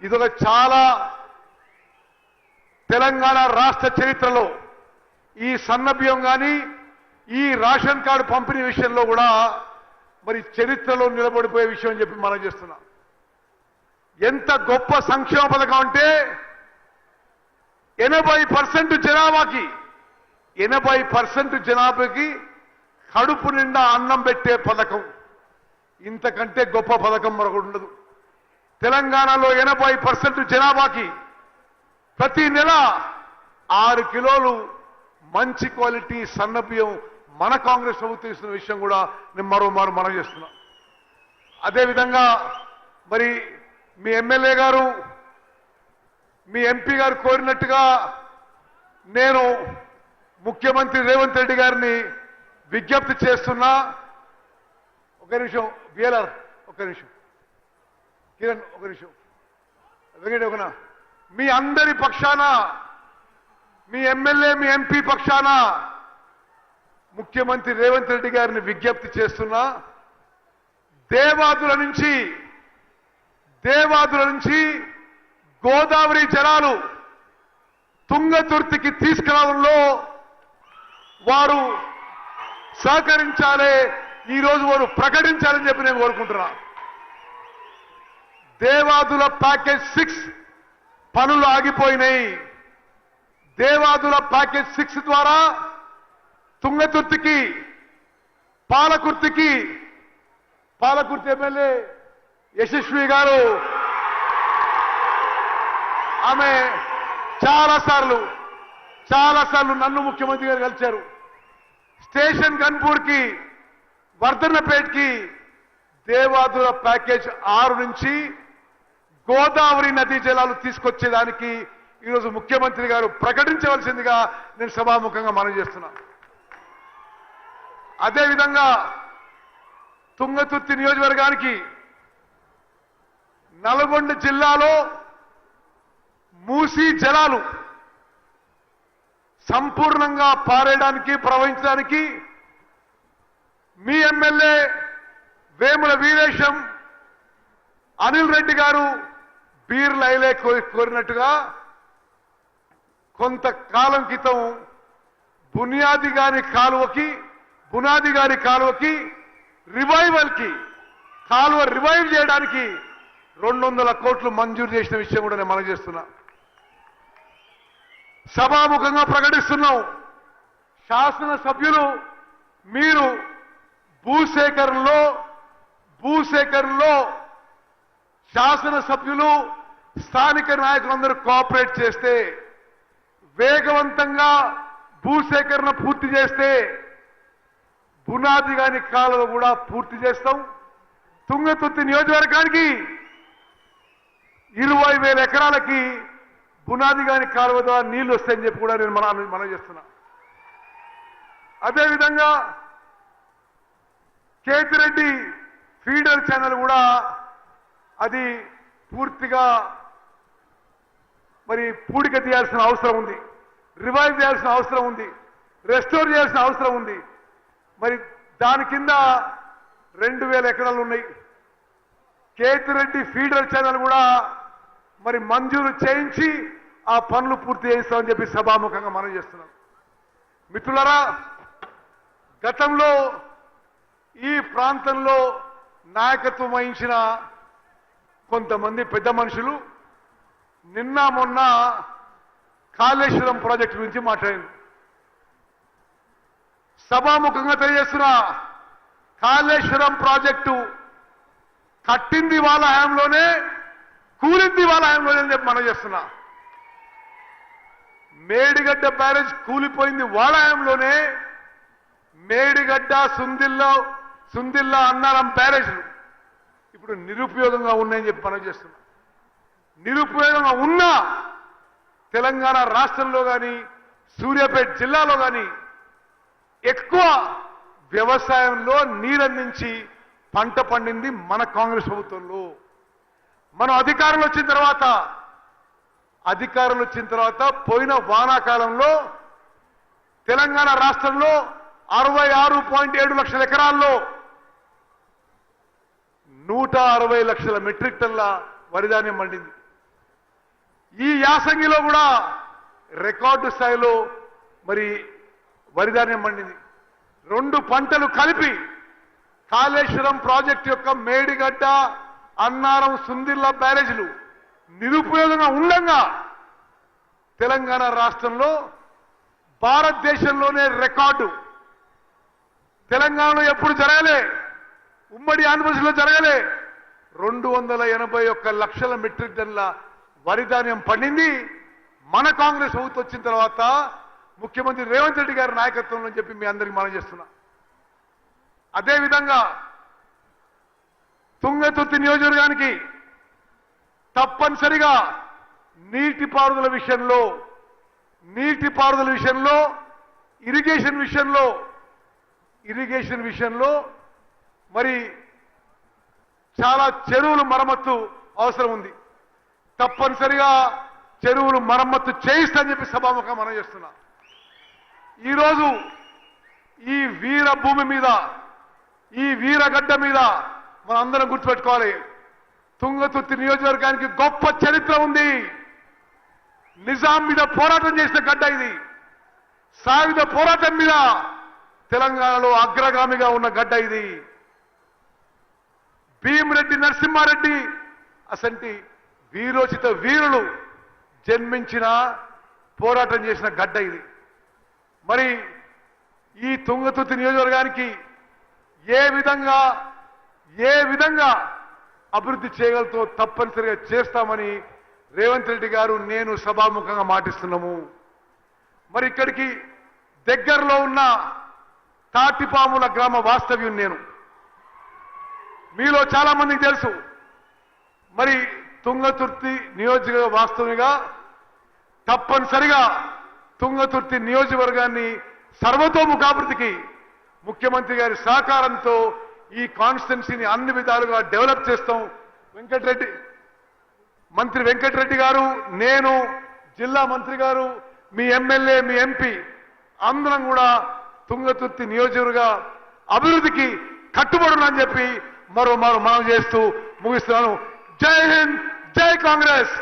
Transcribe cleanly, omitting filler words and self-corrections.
ఇదొక చాలా తెలంగాణ రాష్ట్ర చరిత్రలో ఈ సన్నబియ్యం కానీ ఈ రేషన్ కార్డు పంపిణీ విషయంలో కూడా మరి చరిత్రలో నిలబడిపోయే విషయం అని చెప్పి మనం చేస్తున్నాం. ఎంత గొప్ప సంక్షేమ పథకం అంటే 80% జనాభాకి కడుపు నిండా అన్నం పెట్టే పథకం. ఇంతకంటే గొప్ప పథకం మరొకటి ఉండదు. తెలంగాణలో 80% జనాభాకి ప్రతి నెల 6 కిలోలు మంచి క్వాలిటీ సన్నబియ్యం మన కాంగ్రెస్ ప్రభుత్వం ఇస్తున్న విషయం కూడా నేను మరోమారు మనం చేస్తున్నాం. అదేవిధంగా మరి మీ ఎమ్మెల్యే గారు మీ ఎంపీ గారు కోరినట్టుగా నేను ముఖ్యమంత్రి రేవంత్ రెడ్డి గారిని విజ్ఞప్తి చేస్తున్నా. ఒక నిమిషం బిఎల్ఆర్, ఒక నిమిషం కిరణ్, ఒక నిమిషం వెంకట, ఒకనా మీ అందరి పక్షాన మీ ఎమ్మెల్యే మీ ఎంపీ పక్షాన ముఖ్యమంత్రి రేవంత్ రెడ్డి గారిని విజ్ఞప్తి చేస్తున్నా. దేవాదుల నుంచి గోదావరి జలాలు తుంగతుర్తికి తీసుకురావడంలో వారు సహకరించాలి, ఈరోజు వారు ప్రకటించాలని చెప్పి నేను కోరుకుంటున్నా. దేవాదుల ప్యాకేజ్ 6 పనులు ఆగిపోయినాయి. దేవాదుల ప్యాకేజ్ 6 ద్వారా తుంగతుర్తికి పాలకుర్తి ఎమ్మెల్యే యశస్వి గారు ఆమె చాలాసార్లు నన్ను ముఖ్యమంత్రి గారు కలిశారు. స్టేషన్ గన్పూర్కి వర్ధన్నపేట్కి దేవాదుల ప్యాకేజ్ 6 నుంచి గోదావరి నదీ జలాలు తీసుకొచ్చేదానికి ఈరోజు ముఖ్యమంత్రి గారు ప్రకటించవలసిందిగా నేను సభాముఖంగా మనవి చేస్తున్నా. అదేవిధంగా తుంగతుర్తి నియోజకవర్గానికి నల్గొండ జిల్లాలో మూసీ జలాలు సంపూర్ణంగా పారేయడానికి ప్రవహించడానికి మీ ఎమ్మెల్యే వేముల వీరేశం అనిల్ రెడ్డి గారు బీర్లైలే కోరినట్టుగా కొంతకాలం క్రితం బునియాది గారి కాలువకి కాలువ రివైవ్ చేయడానికి 200 కోట్లు మంజూరు చేసిన విషయం కూడా నేను మనం చేస్తున్నా. సభాముఖంగా ప్రకటిస్తున్నాం. శాసనసభ్యులు మీరు భూసేకరణలో శాసనసభ్యులు స్థానిక నాయకులందరూ కోఆపరేట్ చేస్తే, వేగవంతంగా భూసేకరణ పూర్తి చేస్తే బునాది గాని కాలువ కూడా పూర్తి చేస్తాం. తుంగతుర్తి నియోజకవర్గానికి 20,000 ఎకరాలకి బునాది గాని కాలువ ద్వారా నీళ్లు వస్తాయని చెప్పి కూడా నేను మనం చేస్తున్నా. అదేవిధంగా కేతిరెడ్డి ఫీడర్ ఛానల్ కూడా అది పూర్తిగా మరి పూడిక తీయాల్సిన అవసరం ఉంది, రివైవ్ చేయాల్సిన అవసరం ఉంది, రెస్టోర్ చేయాల్సిన అవసరం ఉంది. మరి దాని కింద 2,000 ఎకరాలు ఉన్నాయి. కేతిరెడ్డి ఫీడర్ ఛానల్ కూడా మరి మంజూరు చేయించి ఆ పనులు పూర్తి చేయిస్తామని చెప్పి సభాముఖంగా మనం చేస్తున్నాం. మిత్రులారా, గతంలో ఈ ప్రాంతంలో నాయకత్వం వహించిన కొంతమంది పెద్ద మనుషులు నిన్న మొన్న కాళేశ్వరం ప్రాజెక్టు గురించి మాట్లాడింది. సభాముఖంగా తెలియజేస్తున్నా, కాళేశ్వరం ప్రాజెక్టు కట్టింది వాళ్ళ హయాంలోనే, కూలింది వాళ్ళ హయాంలోనే అని చెప్పి మనం చేస్తున్నా. మేడిగడ్డ బ్యారేజ్ కూలిపోయింది వాళ్ళ హయాంలోనే. మేడిగడ్డ సుందిల్లా అన్నారం బ్యారేజ్లు ఇప్పుడు నిరుపయోగంగా ఉన్నాయని చెప్పి మనం చేస్తున్నాం. నిరుపయోగంగా ఉన్నా తెలంగాణ రాష్ట్రంలో కానీ సూర్యాపేట జిల్లాలో కానీ ఎక్కువ వ్యవసాయంలో నీరందించి పంట పండింది మన కాంగ్రెస్ ప్రభుత్వంలో. మనం అధికారంలో వచ్చిన తర్వాత పోయిన వానాకాలంలో తెలంగాణ రాష్ట్రంలో 66.7 లక్షల ఎకరాల్లో 160 లక్షల మెట్రిక్ టన్ల వరి ధాన్యం పండింది. ఈ యాసంగిలో కూడా రికార్డు స్థాయిలో మరి వరిధాన్యం పండింది. 2 పంటలు కలిపి కాళేశ్వరం ప్రాజెక్టు యొక్క మేడిగడ్డ, అన్నారం, సుందిర్ల బ్యారేజీలు నిరుపయోగంగా ఉండగా తెలంగాణ రాష్ట్రంలో భారతదేశంలోనే రికార్డు. తెలంగాణలో ఎప్పుడు జరగలే, ఉమ్మడి ఆంధ్రప్రదేశ్లో జరగలే. 281 లక్షల మెట్రిక్ టన్నుల వరిధాన్యం పండింది మన కాంగ్రెస్ ప్రభుత్వం వచ్చిన తర్వాత ముఖ్యమంత్రి రేవంత్ రెడ్డి గారి నాయకత్వంలో చెప్పి మీ అందరికీ మనం చేస్తున్నా. అదేవిధంగా తుంగతుర్తి నియోజకవర్గానికి తప్పనిసరిగా నీటిపారుదల విషయంలో ఇరిగేషన్ విషయంలో మరి చాలా చెరువులు మరమ్మత్తు అవసరం ఉంది. తప్పనిసరిగా చెరువులు మరమ్మత్తు చేయిస్తానని చెప్పి సభాముఖంగా మనం చేస్తున్నా. ఈరోజు ఈ వీర భూమి మీద, ఈ వీరగడ్డ మీద మనం అందరం గుర్తుపెట్టుకోవాలి, తుంగతుర్తి నియోజకవర్గానికి గొప్ప చరిత్ర ఉంది. నిజాం మీద పోరాటం చేసిన గడ్డ ఇది. సాయుధ పోరాటం మీద తెలంగాణలో అగ్రగామిగా ఉన్న గడ్డ ఇది. భీమిరెడ్డి నరసింహారెడ్డి అసంటి వీరోచిత వీరులు జన్మించిన పోరాటం చేసిన గడ్డ ఇది. మరి ఈ తుంగతుర్తి నియోజకవర్గానికి ఏ విధంగా అభివృద్ధి చేయగలతో తప్పనిసరిగా చేస్తామని రేవంత్ రెడ్డి గారు, నేను సభాముఖంగా మాటిస్తున్నాము. మరి ఇక్కడికి దగ్గరలో ఉన్న తాటిపాముల గ్రామ వాస్తవ్యం నేను. మీలో చాలా మందికి తెలుసు. మరి తుంగతుర్తి నియోజకవర్గ వాస్తవిగా తప్పనిసరిగా తుంగతుర్తి నియోజకవర్గాన్ని సర్వతోముఖాభివృద్ధికి ముఖ్యమంత్రి గారి సహకారంతో ఈ కాన్స్టిట్యున్సీని అన్ని విధాలుగా డెవలప్ చేస్తాం. మంత్రి వెంకటరెడ్డి గారు, నేను, జిల్లా మంత్రి గారు, మీ ఎమ్మెల్యే, మీ ఎంపీ అందరం కూడా తుంగతుర్తి నియోజకవర్గ అభివృద్ధికి కట్టుబడునని చెప్పి మరో మనం చేస్తూ ముగిస్తున్నాను. జై హింద్, జై కాంగ్రెస్.